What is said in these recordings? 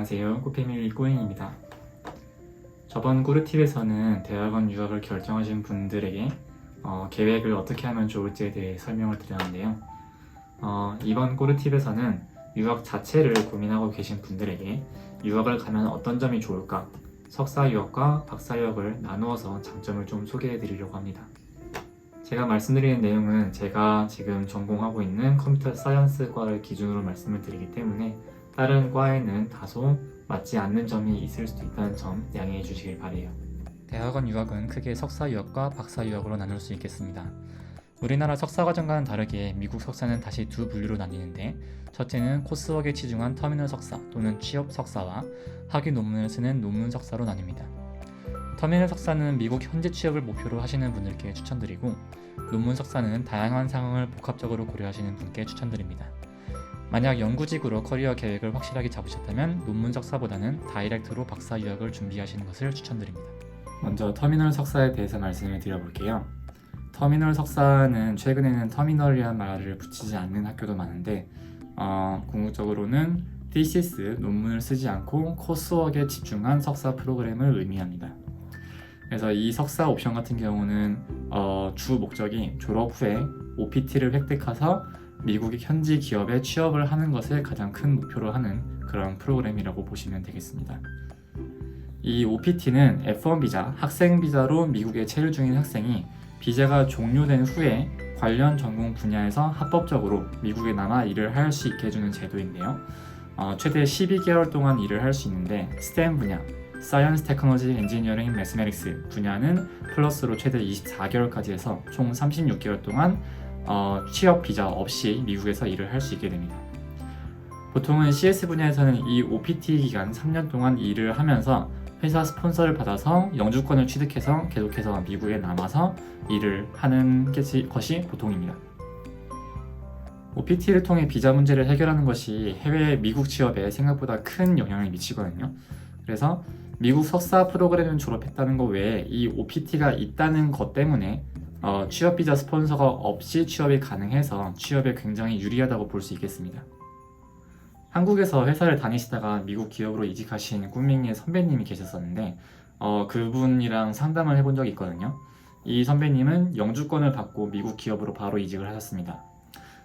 안녕하세요. 꾸페밀리 꾸행입니다. 저번 꾸르팁에서는 대학원 유학을 결정하신 분들에게 계획을 어떻게 하면 좋을지에 대해 설명을 드렸는데요. 이번 꾸르팁에서는 유학 자체를 고민하고 계신 분들에게 유학을 가면 어떤 점이 좋을까, 석사 유학과 박사 유학을 나누어서 장점을 좀 소개해 드리려고 합니다. 제가 말씀드리는 내용은 제가 지금 전공하고 있는 컴퓨터 사이언스과를 기준으로 말씀을 드리기 때문에 다른 과에는 다소 맞지 않는 점이 있을 수도 있다는 점 양해해 주시길 바래요. 대학원 유학은 크게 석사 유학과 박사 유학으로 나눌 수 있겠습니다. 우리나라 석사 과정과는 다르게 미국 석사는 다시 두 분류로 나뉘는데, 첫째는 코스웍에 치중한 터미널 석사 또는 취업 석사와 학위 논문을 쓰는 논문 석사로 나뉩니다. 터미널 석사는 미국 현지 취업을 목표로 하시는 분들께 추천드리고, 논문 석사는 다양한 상황을 복합적으로 고려하시는 분께 추천드립니다. 만약 연구직으로 커리어 계획을 확실하게 잡으셨다면 논문 석사보다는 다이렉트로 박사 유학을 준비하시는 것을 추천드립니다. 먼저 터미널 석사에 대해서 말씀을 드려볼게요. 터미널 석사는 최근에는 터미널이라는 말을 붙이지 않는 학교도 많은데, 궁극적으로는 thesis, 논문을 쓰지 않고 코스웍에 집중한 석사 프로그램을 의미합니다. 그래서 이 석사 옵션 같은 경우는 주 목적이 졸업 후에 OPT를 획득해서 미국의 현지 기업에 취업을 하는 것을 가장 큰 목표로 하는 그런 프로그램이라고 보시면 되겠습니다. 이 OPT는 F1 비자, 학생 비자로 미국에 체류 중인 학생이 비자가 종료된 후에 관련 전공 분야에서 합법적으로 미국에 남아 일을 할 수 있게 해주는 제도인데요. 최대 12개월 동안 일을 할 수 있는데, STEM 분야, Science, Technology, Engineering, Mathematics 분야는 플러스로 최대 24개월까지 해서 총 36개월 동안 취업 비자 없이 미국에서 일을 할 수 있게 됩니다. 보통은 CS 분야에서는 이 OPT 기간 3년 동안 일을 하면서 회사 스폰서를 받아서 영주권을 취득해서 계속해서 미국에 남아서 일을 하는 것이 보통입니다. OPT를 통해 비자 문제를 해결하는 것이 해외 미국 취업에 생각보다 큰 영향을 미치거든요. 그래서 미국 석사 프로그램을 졸업했다는 것 외에 이 OPT가 있다는 것 때문에 취업 비자 스폰서가 없이 취업이 가능해서 취업에 굉장히 유리하다고 볼 수 있겠습니다. 한국에서 회사를 다니시다가 미국 기업으로 이직하신 꿈밍이의 선배님이 계셨었는데, 그분이랑 상담을 해본 적이 있거든요. 이 선배님은 영주권을 받고 미국 기업으로 바로 이직을 하셨습니다.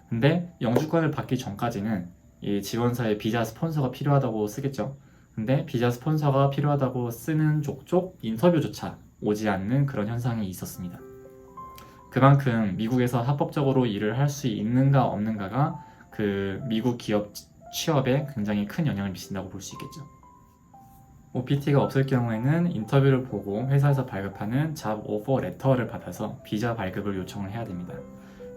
근데 영주권을 받기 전까지는 이 지원사의 비자 스폰서가 필요하다고 쓰겠죠. 근데 비자 스폰서가 필요하다고 쓰는 족족 인터뷰조차 오지 않는 그런 현상이 있었습니다. 그만큼 미국에서 합법적으로 일을 할 수 있는가 없는가가 그 미국 기업 취업에 굉장히 큰 영향을 미친다고 볼 수 있겠죠. OPT가 없을 경우에는 인터뷰를 보고 회사에서 발급하는 Job Offer Letter를 받아서 비자 발급을 요청을 해야 됩니다.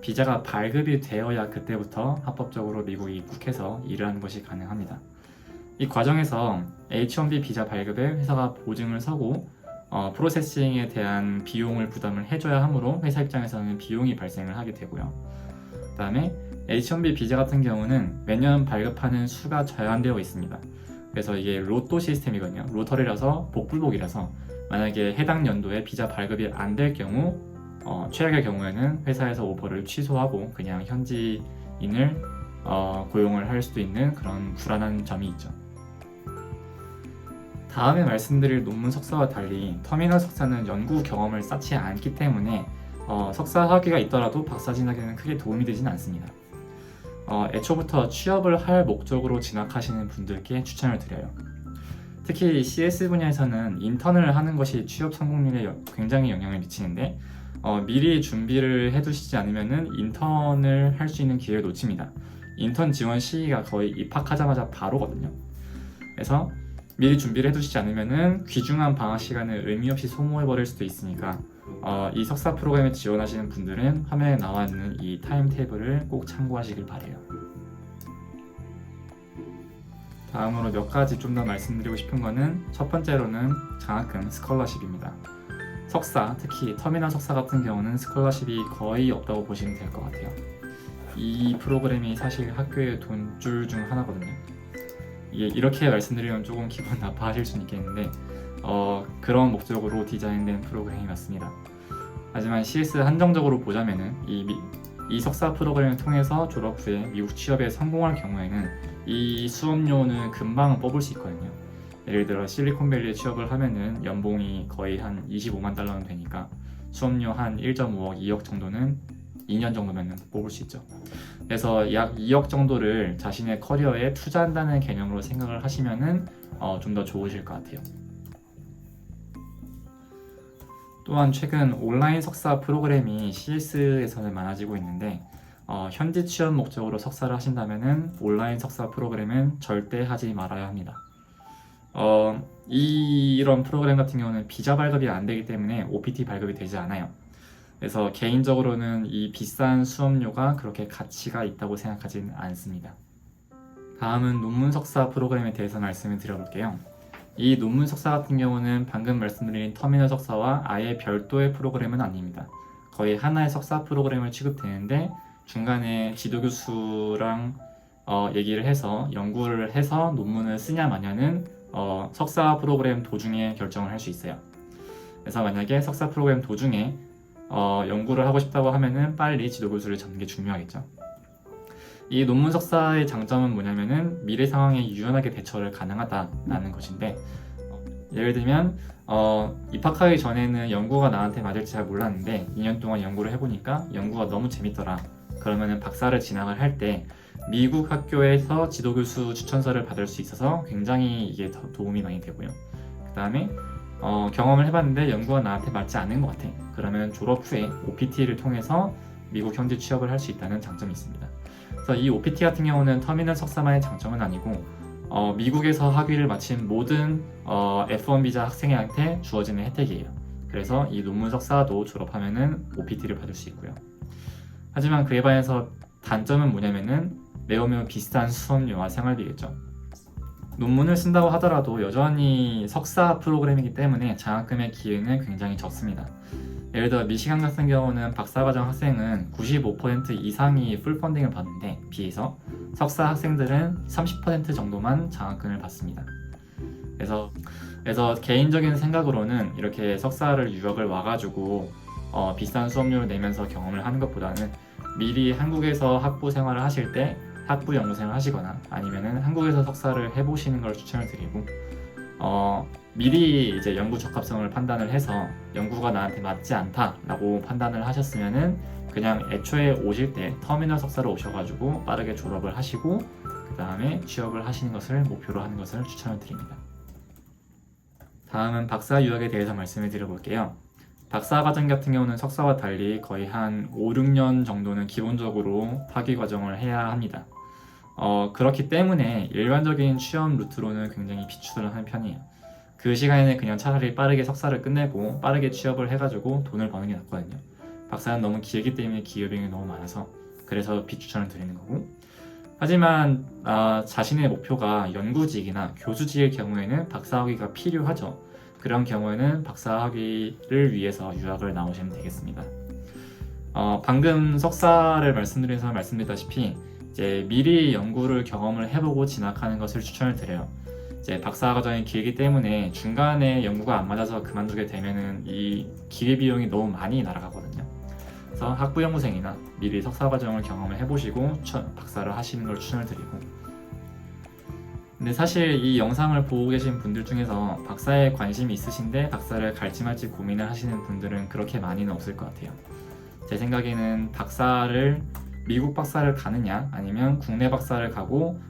비자가 발급이 되어야 그때부터 합법적으로 미국에 입국해서 일을 하는 것이 가능합니다. 이 과정에서 H-1B 비자 발급에 회사가 보증을 서고 프로세싱에 대한 비용을 부담을 해줘야 하므로 회사 입장에서는 비용이 발생을 하게 되고요. 그 다음에 H-1B 비자 같은 경우는 매년 발급하는 수가 제한되어 있습니다. 그래서 이게 로또 시스템이거든요. 로터리라서 복불복이라서 만약에 해당 연도에 비자 발급이 안 될 경우, 최악의 경우에는 회사에서 오퍼를 취소하고 그냥 현지인을 고용을 할 수도 있는 그런 불안한 점이 있죠. 다음에 말씀드릴 논문 석사와 달리 터미널 석사는 연구 경험을 쌓지 않기 때문에 석사 학위가 있더라도 박사 진학에는 크게 도움이 되진 않습니다. 애초부터 취업을 할 목적으로 진학하시는 분들께 추천을 드려요. 특히 CS 분야에서는 인턴을 하는 것이 취업 성공률에 굉장히 영향을 미치는데, 미리 준비를 해두시지 않으면 인턴을 할 수 있는 기회를 놓칩니다. 인턴 지원 시기가 거의 입학하자마자 바로거든요. 그래서 미리 준비를 해두시지 않으면 귀중한 방학 시간을 의미 없이 소모해버릴 수도 있으니까 이 석사 프로그램에 지원하시는 분들은 화면에 나와 있는 이 타임테이블을 꼭 참고하시길 바래요. 다음으로 몇 가지 좀 더 말씀드리고 싶은 거는, 첫 번째로는 장학금 스컬러십입니다. 석사, 특히 터미널 석사 같은 경우는 스컬러십이 거의 없다고 보시면 될 것 같아요. 이 프로그램이 사실 학교의 돈줄 중 하나거든요. 이렇게 말씀드리면 조금 기분 나빠하실 수는 있겠는데, 그런 목적으로 디자인된 프로그램이 맞습니다. 하지만 CS 한정적으로 보자면은 이 이 석사 프로그램을 통해서 졸업 후에 미국 취업에 성공할 경우에는 이 수업료는 금방 뽑을 수 있거든요. 예를 들어 실리콘밸리에 취업을 하면은 연봉이 거의 한 25만 달러는 되니까 수업료 한 1.5억, 2억 정도는 2년 정도면 뽑을 수 있죠. 그래서 약 2억 정도를 자신의 커리어에 투자한다는 개념으로 생각을 하시면은 좀 더 좋으실 것 같아요. 또한 최근 온라인 석사 프로그램이 CS에서는 많아지고 있는데 현지 취업 목적으로 석사를 하신다면은 온라인 석사 프로그램은 절대 하지 말아야 합니다. 이런 프로그램 같은 경우는 비자 발급이 안 되기 때문에 OPT 발급이 되지 않아요. 그래서 개인적으로는 이 비싼 수업료가 그렇게 가치가 있다고 생각하지는 않습니다. 다음은 논문 석사 프로그램에 대해서 말씀을 드려볼게요. 이 논문 석사 같은 경우는 방금 말씀드린 터미널 석사와 아예 별도의 프로그램은 아닙니다. 거의 하나의 석사 프로그램을 취급되는데 중간에 지도교수랑 얘기를 해서 연구를 해서 논문을 쓰냐 마냐는 석사 프로그램 도중에 결정을 할 수 있어요. 그래서 만약에 석사 프로그램 도중에 연구를 하고 싶다고 하면은 빨리 지도교수를 잡는 게 중요하겠죠. 이 논문 석사의 장점은 뭐냐면은 미래 상황에 유연하게 대처를 가능하다라는 것인데 예를 들면 입학하기 전에는 연구가 나한테 맞을지 잘 몰랐는데 2년 동안 연구를 해보니까 연구가 너무 재밌더라. 그러면은 박사를 진학을 할 때 미국 학교에서 지도교수 추천서를 받을 수 있어서 굉장히 이게 더 도움이 많이 되고요. 그 다음에 경험을 해봤는데 연구가 나한테 맞지 않는 것 같아. 그러면 졸업 후에 OPT를 통해서 미국 현지 취업을 할 수 있다는 장점이 있습니다. 그래서 이 OPT 같은 경우는 터미널 석사만의 장점은 아니고 미국에서 학위를 마친 모든 F1 비자 학생한테 주어지는 혜택이에요. 그래서 이 논문 석사도 졸업하면은 OPT를 받을 수 있고요. 하지만 그에 반해서 단점은 뭐냐면은 매우 비싼 수업료와 생활비겠죠. 논문을 쓴다고 하더라도 여전히 석사 프로그램이기 때문에 장학금의 기회는 굉장히 적습니다. 예를 들어 미시간 같은 경우는 박사과정 학생은 95% 이상이 풀 펀딩을 받는데 비해서 석사 학생들은 30% 정도만 장학금을 받습니다. 그래서 개인적인 생각으로는 이렇게 석사를 유학을 와가지고 비싼 수업료를 내면서 경험을 하는 것보다는 미리 한국에서 학부 생활을 하실 때 학부 연구생을 하시거나 아니면은 한국에서 석사를 해보시는 걸 추천을 드리고 미리 이제 연구 적합성을 판단을 해서 연구가 나한테 맞지 않다라고 판단을 하셨으면은 그냥 애초에 오실 때 터미널 석사로 오셔가지고 빠르게 졸업을 하시고 그 다음에 취업을 하시는 것을 목표로 하는 것을 추천을 드립니다. 다음은 박사 유학에 대해서 말씀을 드려볼게요. 박사 과정 같은 경우는 석사와 달리 거의 한 5, 6년 정도는 기본적으로 학위 과정을 해야 합니다. 그렇기 때문에 일반적인 취업 루트로는 굉장히 비추를 하는 편이에요. 그 시간에는 그냥 차라리 빠르게 석사를 끝내고 빠르게 취업을 해가지고 돈을 버는 게 낫거든요. 박사는 너무 길기 때문에 기회비용이 너무 많아서 그래서 비추천을 드리는 거고 하지만 자신의 목표가 연구직이나 교수직의 경우에는 박사학위가 필요하죠. 그런 경우에는 박사학위를 위해서 유학을 나오시면 되겠습니다. 방금 석사를 말씀드려서 말씀드렸다시피 이제 미리 연구를 경험을 해보고 진학하는 것을 추천을 드려요. 이제 박사 과정이 길기 때문에 중간에 연구가 안 맞아서 그만두게 되면은 이 기회비용이 너무 많이 날아가거든요. 그래서 학부 연구생이나 미리 석사 과정을 경험을 해보시고 박사를 하시는 걸 추천을 드리고 근데 사실 이 영상을 보고 계신 분들 중에서 박사에 관심이 있으신데 박사를 갈지 말지 고민을 하시는 분들은 그렇게 많이는 없을 것 같아요. 제 생각에는 미국 박사를 가느냐 아니면 국내 박사를 가고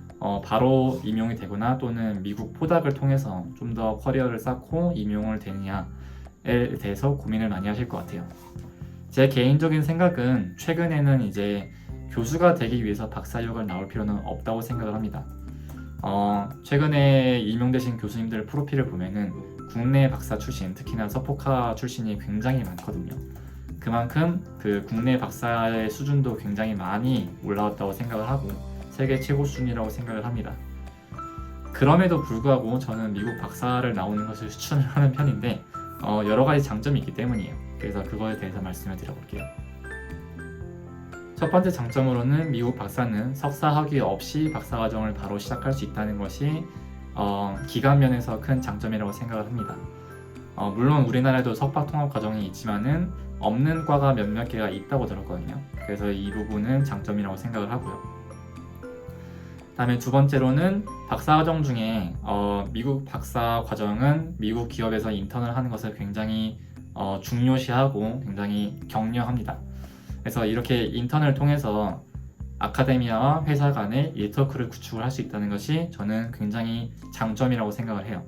바로 임용이 되거나 또는 미국 포닥을 통해서 좀 더 커리어를 쌓고 임용을 되느냐에 대해서 고민을 많이 하실 것 같아요. 제 개인적인 생각은 최근에는 이제 교수가 되기 위해서 박사 유학을 나올 필요는 없다고 생각을 합니다. 최근에 임용되신 교수님들 프로필을 보면은 국내 박사 출신, 특히나 서포카 출신이 굉장히 많거든요. 그만큼 그 국내 박사의 수준도 굉장히 많이 올라왔다고 생각을 하고 세계 최고 수준이라고 생각을 합니다. 그럼에도 불구하고 저는 미국 박사를 나오는 것을 추천을 하는 편인데 여러 가지 장점이 있기 때문이에요. 그래서 그거에 대해서 말씀을 드려볼게요. 첫 번째 장점으로는 미국 박사는 석사 학위 없이 박사 과정을 바로 시작할 수 있다는 것이 기간 면에서 큰 장점이라고 생각을 합니다. 물론 우리나라에도 석박 통합 과정이 있지만은 없는 과가 몇몇 개가 있다고 들었거든요. 그래서 이 부분은 장점이라고 생각을 하고요. 다음에 두 번째로는 박사과정 중에 미국 박사 과정은 미국 기업에서 인턴을 하는 것을 굉장히 중요시하고 굉장히 격려합니다. 그래서 이렇게 인턴을 통해서 아카데미아와 회사 간의 네트워크를 구축을 할 수 있다는 것이 저는 굉장히 장점이라고 생각을 해요.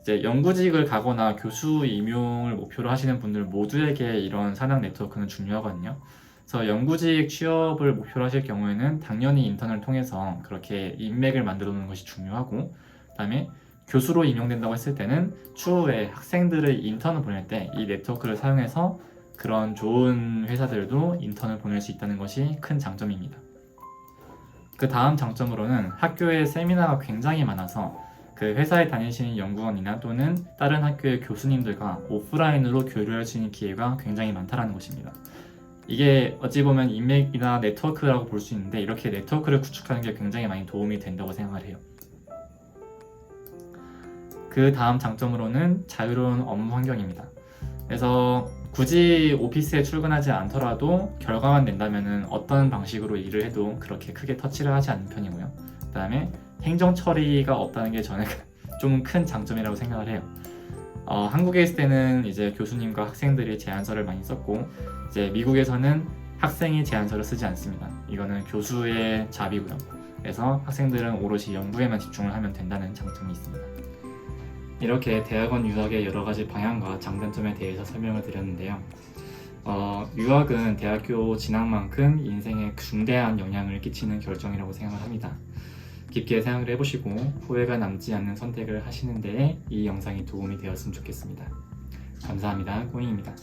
이제 연구직을 가거나 교수 임용을 목표로 하시는 분들 모두에게 이런 산학 네트워크는 중요하거든요. 그래서 연구직 취업을 목표로 하실 경우에는 당연히 인턴을 통해서 그렇게 인맥을 만들어 놓는 것이 중요하고, 그다음에 교수로 임용된다고 했을 때는 추후에 학생들을 인턴을 보낼 때 이 네트워크를 사용해서 그런 좋은 회사들도 인턴을 보낼 수 있다는 것이 큰 장점입니다. 그 다음 장점으로는 학교에 세미나가 굉장히 많아서 그 회사에 다니시는 연구원이나 또는 다른 학교의 교수님들과 오프라인으로 교류할 수 있는 기회가 굉장히 많다는 것입니다. 이게 어찌 보면 인맥이나 네트워크라고 볼 수 있는데, 이렇게 네트워크를 구축하는 게 굉장히 많이 도움이 된다고 생각을 해요. 그 다음 장점으로는 자유로운 업무 환경입니다. 그래서 굳이 오피스에 출근하지 않더라도 결과만 낸다면 어떤 방식으로 일을 해도 그렇게 크게 터치를 하지 않는 편이고요. 그 다음에 행정 처리가 없다는 게 저는 좀 큰 장점이라고 생각을 해요. 한국에 있을 때는 이제 교수님과 학생들이 제안서를 많이 썼고, 이제 미국에서는 학생이 제안서를 쓰지 않습니다. 이거는 교수의 자비고요. 그래서 학생들은 오롯이 연구에만 집중을 하면 된다는 장점이 있습니다. 이렇게 대학원 유학의 여러 가지 방향과 장단점에 대해서 설명을 드렸는데요. 유학은 대학교 진학만큼 인생에 중대한 영향을 끼치는 결정이라고 생각을 합니다. 깊게 생각을 해보시고 후회가 남지 않는 선택을 하시는 데에 이 영상이 도움이 되었으면 좋겠습니다. 감사합니다. 꼬잉입니다.